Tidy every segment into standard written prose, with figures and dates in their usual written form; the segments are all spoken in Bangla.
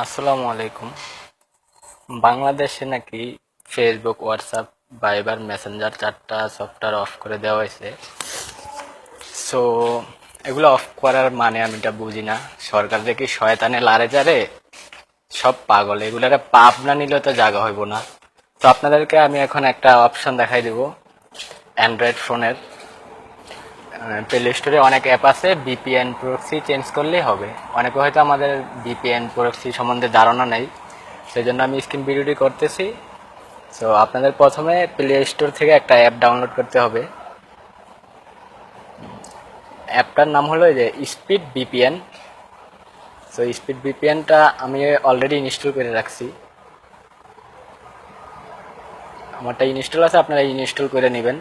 আসসালামু আলাইকুম। বাংলাদেশে নাকি ফেসবুক, হোয়াটসঅ্যাপ, ভাইবার, মেসেঞ্জার চারটা সফটওয়্যার অফ করে দেওয়া হয়েছে। সো এগুলো অফ করার মানে আমি এটা বুঝি না। সরকার দেখি শয়তানে লারে জারে সব পাগল, এগুলারে পাপ না নিলে তো জাগা হইব না। তো আপনাদেরকে আমি এখন একটা অপশন দেখাই দিব। অ্যান্ড্রয়েড ফোনের প্লে স্টোরে অনেক অ্যাপ আছে, বিপিএন প্রক্সি চেঞ্জ করলেই হবে। অনেকে হয়তো আমাদের বিপিএন প্রক্সি সম্বন্ধে ধারণা নেই, সেই জন্য আমি স্ক্রিন ভিডিওটি করতেছি। সো আপনাদের প্রথমে প্লে স্টোর থেকে একটা অ্যাপ ডাউনলোড করতে হবে। অ্যাপটার নাম হলো যে স্পিড বিপিএন। সো স্পিড বিপিএনটা আমি অলরেডি ইনস্টল করে রাখছি, আমারটা ইনস্টল আছে, আপনারা ইনস্টল করে নেবেন।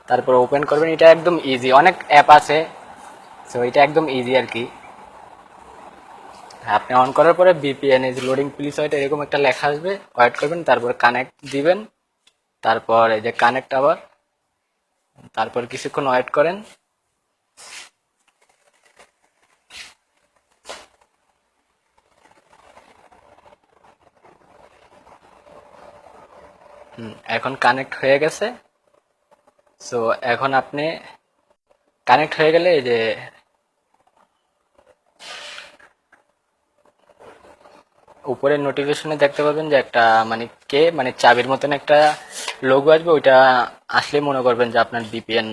তারপর ওপেন করবেন। এটা একদম ইজি, অনেক অ্যাপ আছে, সো এটা একদম ইজি আর কি। আপনি অন করার পরে বিপিএন ইজ লোডিং প্লিজ ওয়েট এরকম একটা লেখা আসবে, ওয়েট করবেন, তারপর কানেক্ট দিবেন। তারপর এই যে কানেক্ট আবার, তারপর কিছুক্ষণ ওয়েট করেন। এখন কানেক্ট হয়ে গেছে। সো এখন আপনি কানেক্ট হয়ে গেলে এই যে উপরের নোটিফিকেশনে দেখতে পাবেন যে একটা মানে চাবির মতন একটা লোগো আসবে। ওইটা আসলে মনে করবেন যে আপনার বিপিএন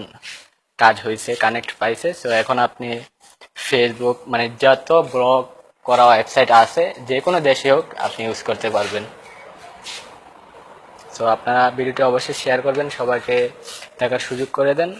কাজ হয়েছে, কানেক্ট পাইছে। সো এখন আপনি ফেসবুক মানে যত ব্লগ করা ওয়েবসাইট আছে যে কোনো দেশে হোক আপনি ইউজ করতে পারবেন। সো আপনারা ভিডিওটি অবশ্যই শেয়ার করবেন, সবাইকে দেখার সুযোগ করে দেন।